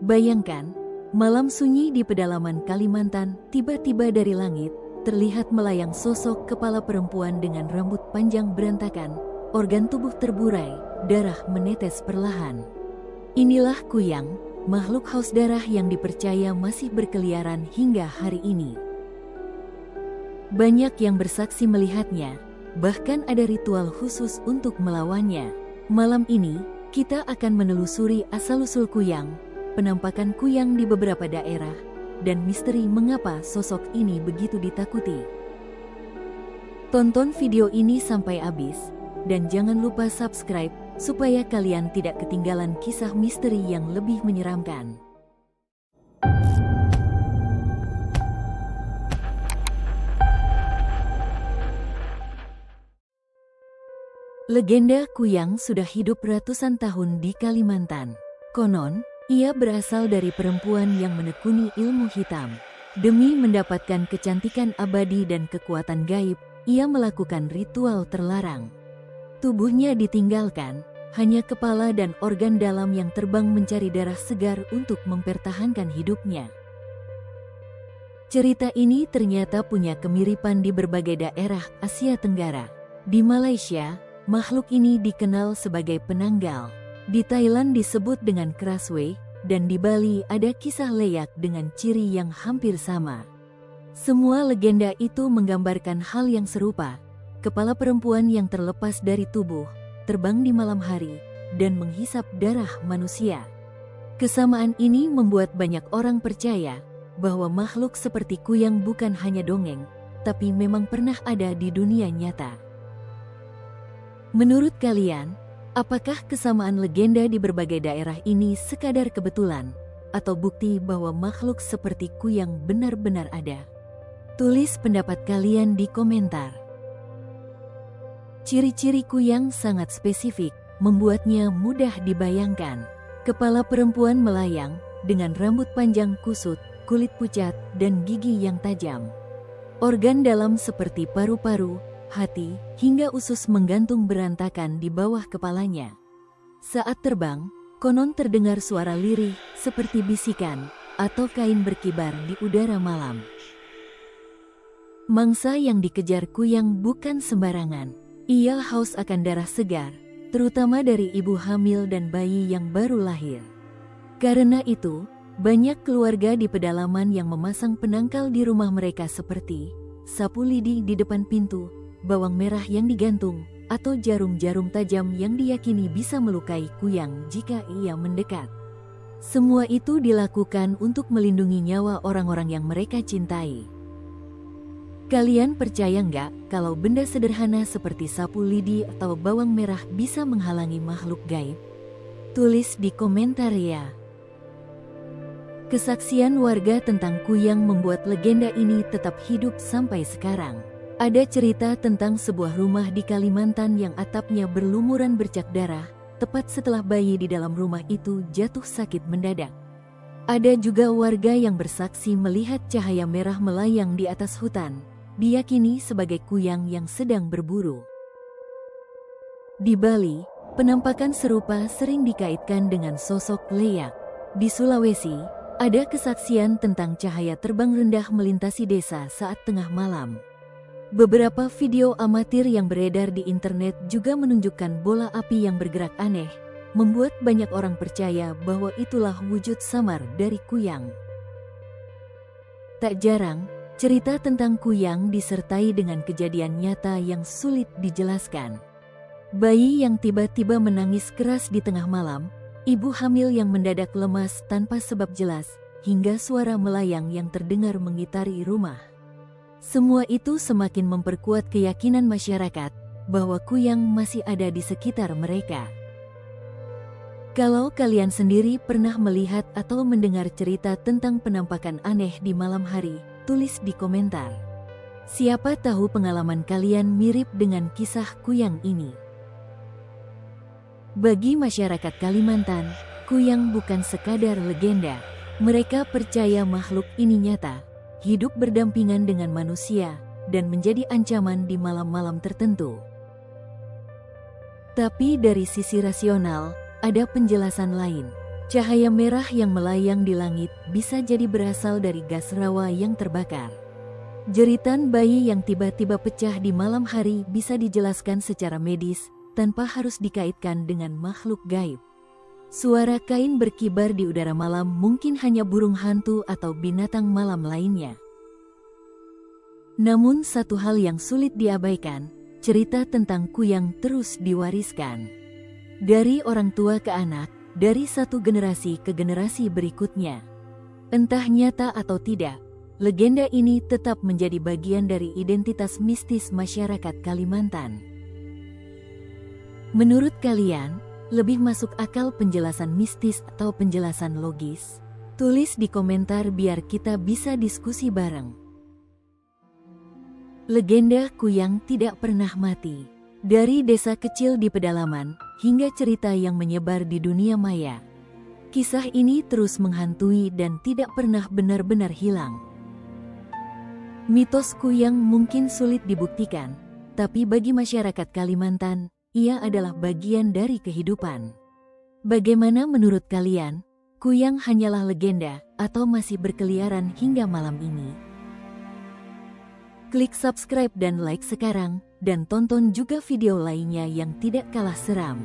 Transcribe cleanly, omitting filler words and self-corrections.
Bayangkan, malam sunyi di pedalaman Kalimantan, tiba-tiba dari langit, terlihat melayang sosok kepala perempuan dengan rambut panjang berantakan, organ tubuh terburai, darah menetes perlahan. Inilah Kuyang, makhluk haus darah yang dipercaya masih berkeliaran hingga hari ini. Banyak yang bersaksi melihatnya, bahkan ada ritual khusus untuk melawannya. Malam ini, kita akan menelusuri asal-usul Kuyang, penampakan Kuyang di beberapa daerah, dan misteri mengapa sosok ini begitu ditakuti. Tonton video ini sampai habis, dan jangan lupa subscribe, supaya kalian tidak ketinggalan kisah misteri yang lebih menyeramkan. Legenda Kuyang sudah hidup ratusan tahun di Kalimantan. Konon, ia berasal dari perempuan yang menekuni ilmu hitam. Demi mendapatkan kecantikan abadi dan kekuatan gaib, ia melakukan ritual terlarang. Tubuhnya ditinggalkan, hanya kepala dan organ dalam yang terbang mencari darah segar untuk mempertahankan hidupnya. Cerita ini ternyata punya kemiripan di berbagai daerah Asia Tenggara. Di Malaysia, makhluk ini dikenal sebagai penanggal. Di Thailand disebut dengan Kraswe, dan di Bali ada kisah leyak dengan ciri yang hampir sama. Semua legenda itu menggambarkan hal yang serupa, kepala perempuan yang terlepas dari tubuh, terbang di malam hari, dan menghisap darah manusia. Kesamaan ini membuat banyak orang percaya bahwa makhluk seperti Kuyang bukan hanya dongeng, tapi memang pernah ada di dunia nyata. Menurut kalian, apakah kesamaan legenda di berbagai daerah ini sekadar kebetulan, atau bukti bahwa makhluk seperti Kuyang benar-benar ada? Tulis pendapat kalian di komentar. Ciri-ciri Kuyang sangat spesifik, membuatnya mudah dibayangkan. Kepala perempuan melayang, dengan rambut panjang kusut, kulit pucat, dan gigi yang tajam. Organ dalam seperti paru-paru, hati, hingga usus menggantung berantakan di bawah kepalanya. Saat terbang, konon terdengar suara lirih seperti bisikan atau kain berkibar di udara malam. Mangsa yang dikejar Kuyang bukan sembarangan. Ia haus akan darah segar, terutama dari ibu hamil dan bayi yang baru lahir. Karena itu, banyak keluarga di pedalaman yang memasang penangkal di rumah mereka seperti sapu lidi di depan pintu, bawang merah yang digantung, atau jarum-jarum tajam yang diyakini bisa melukai Kuyang jika ia mendekat. Semua itu dilakukan untuk melindungi nyawa orang-orang yang mereka cintai. Kalian percaya nggak kalau benda sederhana seperti sapu lidi atau bawang merah bisa menghalangi makhluk gaib? Tulis di komentar ya. Kesaksian warga tentang Kuyang membuat legenda ini tetap hidup sampai sekarang. Ada cerita tentang sebuah rumah di Kalimantan yang atapnya berlumuran bercak darah, tepat setelah bayi di dalam rumah itu jatuh sakit mendadak. Ada juga warga yang bersaksi melihat cahaya merah melayang di atas hutan, diyakini sebagai Kuyang yang sedang berburu. Di Bali, penampakan serupa sering dikaitkan dengan sosok leyak. Di Sulawesi, ada kesaksian tentang cahaya terbang rendah melintasi desa saat tengah malam. Beberapa video amatir yang beredar di internet juga menunjukkan bola api yang bergerak aneh, membuat banyak orang percaya bahwa itulah wujud samar dari Kuyang. Tak jarang, cerita tentang Kuyang disertai dengan kejadian nyata yang sulit dijelaskan. Bayi yang tiba-tiba menangis keras di tengah malam, ibu hamil yang mendadak lemas tanpa sebab jelas, hingga suara melayang yang terdengar mengitari rumah. Semua itu semakin memperkuat keyakinan masyarakat bahwa Kuyang masih ada di sekitar mereka. Kalau kalian sendiri pernah melihat atau mendengar cerita tentang penampakan aneh di malam hari, tulis di komentar. Siapa tahu pengalaman kalian mirip dengan kisah Kuyang ini. Bagi masyarakat Kalimantan, Kuyang bukan sekadar legenda. Mereka percaya makhluk ini nyata, hidup berdampingan dengan manusia, dan menjadi ancaman di malam-malam tertentu. Tapi dari sisi rasional, ada penjelasan lain. Cahaya merah yang melayang di langit bisa jadi berasal dari gas rawa yang terbakar. Jeritan bayi yang tiba-tiba pecah di malam hari bisa dijelaskan secara medis tanpa harus dikaitkan dengan makhluk gaib. Suara kain berkibar di udara malam mungkin hanya burung hantu atau binatang malam lainnya. Namun satu hal yang sulit diabaikan, cerita tentang kuyang terus diwariskan. Dari orang tua ke anak, dari satu generasi ke generasi berikutnya. Entah nyata atau tidak, legenda ini tetap menjadi bagian dari identitas mistis masyarakat Kalimantan. Menurut kalian, lebih masuk akal penjelasan mistis atau penjelasan logis? Tulis di komentar biar kita bisa diskusi bareng. Legenda kuyang tidak pernah mati. Dari desa kecil di pedalaman, hingga cerita yang menyebar di dunia maya. Kisah ini terus menghantui dan tidak pernah benar-benar hilang. Mitos kuyang mungkin sulit dibuktikan, tapi bagi masyarakat Kalimantan, ia adalah bagian dari kehidupan. Bagaimana menurut kalian? Kuyang hanyalah legenda atau masih berkeliaran hingga malam ini? Klik subscribe dan like sekarang, dan tonton juga video lainnya yang tidak kalah seram.